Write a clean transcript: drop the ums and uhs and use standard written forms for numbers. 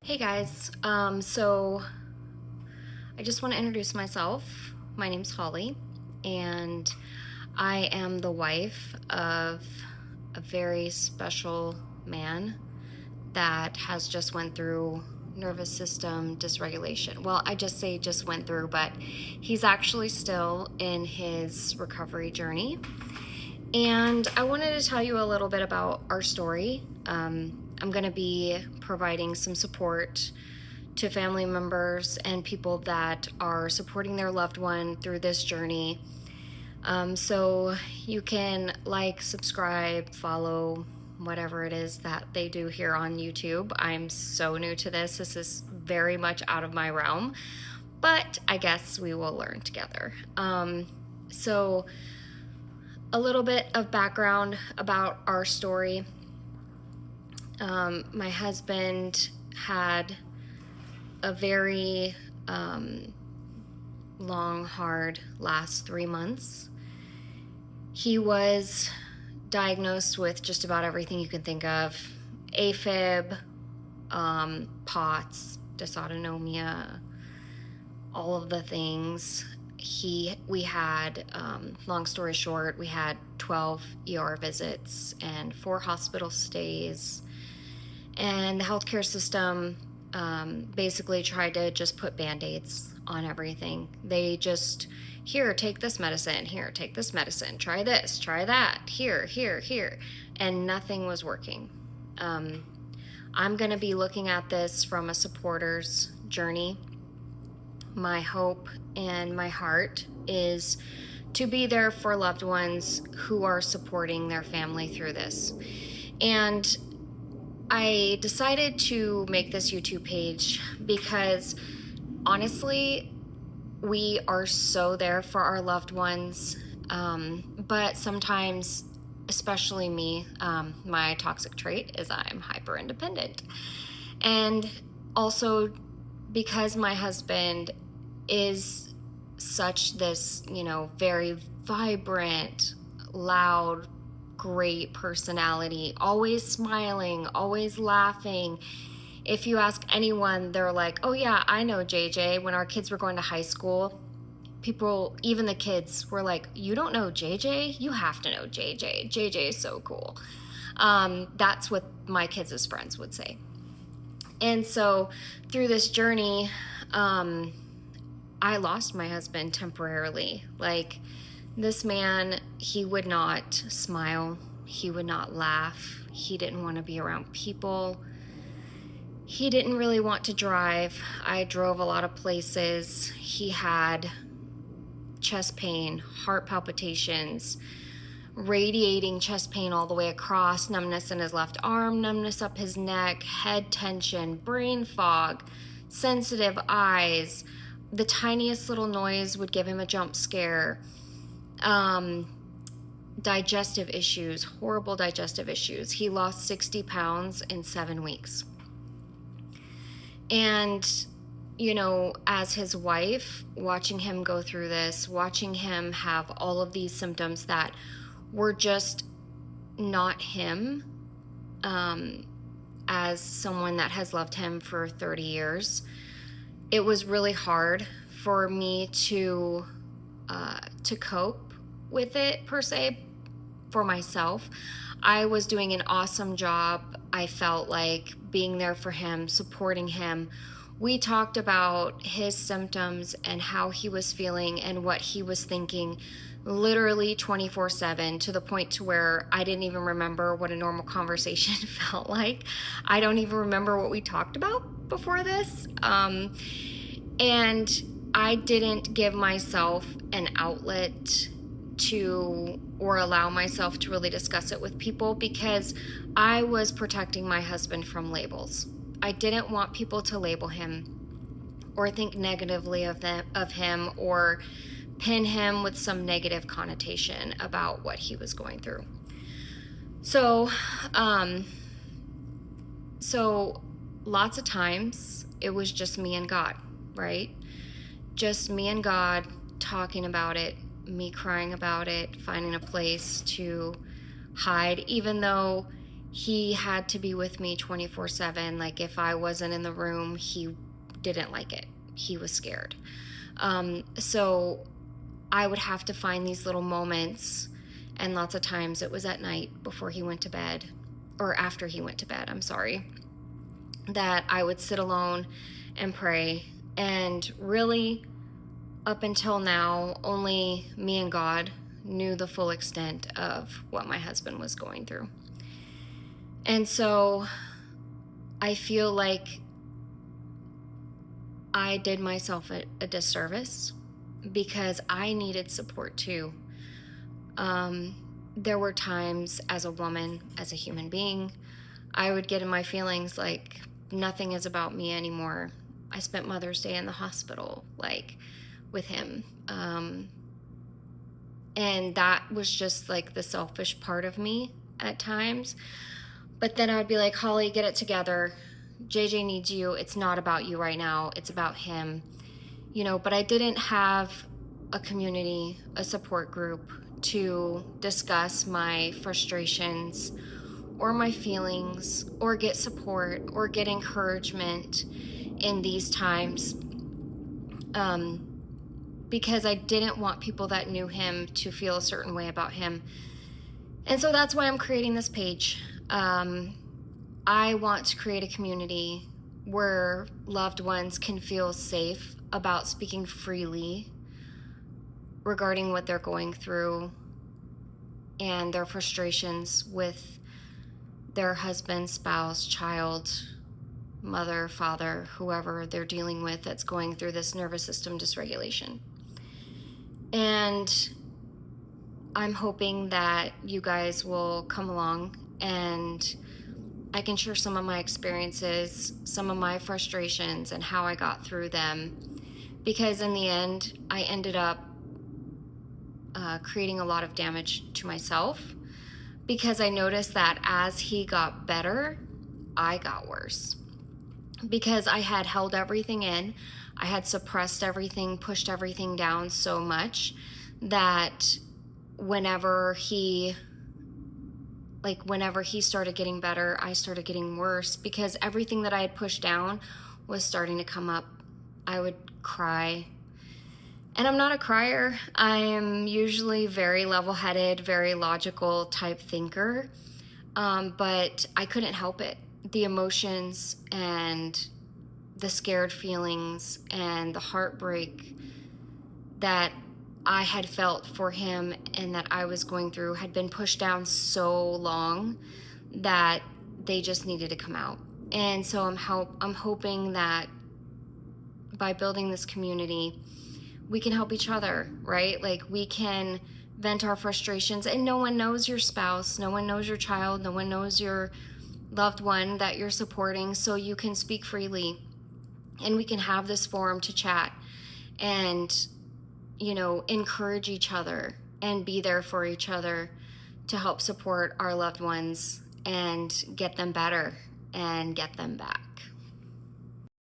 Hey guys, so I just want to introduce myself. My name's Holly, and I am the wife of a very special man that has just went through nervous system dysregulation. Well, I just say just went through, but he's actually still in his recovery journey. And I wanted to tell you a little bit about our story. I'm going to be providing some support to family members and people that are supporting their loved one through this journey. So you can like, subscribe, follow, whatever it is that they do here on YouTube. I'm so new to this. This is very much out of my realm, but I guess we will learn together. So a little bit of background about our story. My husband had a very long, hard last 3 months. He was diagnosed with just about everything you can think of: AFib, POTS, dysautonomia, all of the things. We had, long story short, we had 12 ER visits and 4 hospital stays. And the healthcare system basically tried to just put Band-Aids on everything. They just, here, take this medicine, here, take this medicine, try this, try that, here, here, here. And nothing was working. I'm going to be looking at this from a supporter's journey. My hope and my heart is to be there for loved ones who are supporting their family through this. And I decided to make this YouTube page because honestly, we are so there for our loved ones, but sometimes, especially me, my toxic trait is I'm hyper independent. And also because my husband is such this, very vibrant, loud, great personality, always smiling, always laughing. If you ask anyone, they're like, oh yeah, I know JJ. When our kids were going to high school, people, even the kids, were like, you don't know JJ? You have to know JJ. JJ is so cool. That's what my kids' friends would say. And so through this journey, I lost my husband temporarily. Like, this man, he would not smile. He would not laugh. He didn't want to be around people. He didn't really want to drive. I drove a lot of places. He had chest pain, heart palpitations, radiating chest pain all the way across, numbness in his left arm, numbness up his neck, head tension, brain fog, sensitive eyes. The tiniest little noise would give him a jump scare. Digestive issues, horrible digestive issues. He lost 60 pounds in 7 weeks. And, as his wife, watching him go through this, watching him have all of these symptoms that were just not him, as someone that has loved him for 30 years, it was really hard for me to cope with it, per se, for myself. I was doing an awesome job. I felt like being there for him, supporting him. We talked about his symptoms and how he was feeling and what he was thinking literally 24/7, to the point to where I didn't even remember what a normal conversation felt like. I don't even remember what we talked about before this. And I didn't give myself an outlet to, or allow myself to really discuss it with people, because I was protecting my husband from labels. I didn't want people to label him or think negatively of him, or pin him with some negative connotation about what he was going through. So lots of times it was just me and God, right? Just me and God talking about it, me crying about it, finding a place to hide, even though he had to be with me 24/7. Like, if I wasn't in the room, he didn't like it. He was scared. So I would have to find these little moments, and lots of times it was at night before he went to bed, or after he went to bed, I'm sorry, that I would sit alone and pray. And really, up until now, only me and God knew the full extent of what my husband was going through. And so I feel like I did myself a disservice because I needed support too. There were times as a woman, as a human being, I would get in my feelings like nothing is about me anymore. I spent Mother's Day in the hospital, like, with him. And that was just like the selfish part of me at times. But then I would be like, Holly, get it together. JJ needs you. It's not about you right now. It's about him. But I didn't have a community, a support group to discuss my frustrations or my feelings or get support or get encouragement in these times. Because I didn't want people that knew him to feel a certain way about him. And so that's why I'm creating this page. I want to create a community where loved ones can feel safe about speaking freely regarding what they're going through and their frustrations with their husband, spouse, child, mother, father, whoever they're dealing with that's going through this nervous system dysregulation. And I'm hoping that you guys will come along and I can share some of my experiences, some of my frustrations, and how I got through them. Because in the end, I ended up creating a lot of damage to myself because I noticed that as he got better, I got worse. Because I had held everything in, I had suppressed everything, pushed everything down so much that whenever he started getting better, I started getting worse because everything that I had pushed down was starting to come up. I would cry. And I'm not a crier. I am usually very level-headed, very logical type thinker. But I couldn't help it. The emotions and the scared feelings and the heartbreak that I had felt for him and that I was going through had been pushed down so long that they just needed to come out. And so I'm hoping that by building this community, we can help each other, right? Like, we can vent our frustrations, and no one knows your spouse, no one knows your child, no one knows your loved one that you're supporting, so you can speak freely and we can have this forum to chat and encourage each other and be there for each other to help support our loved ones and get them better and get them back.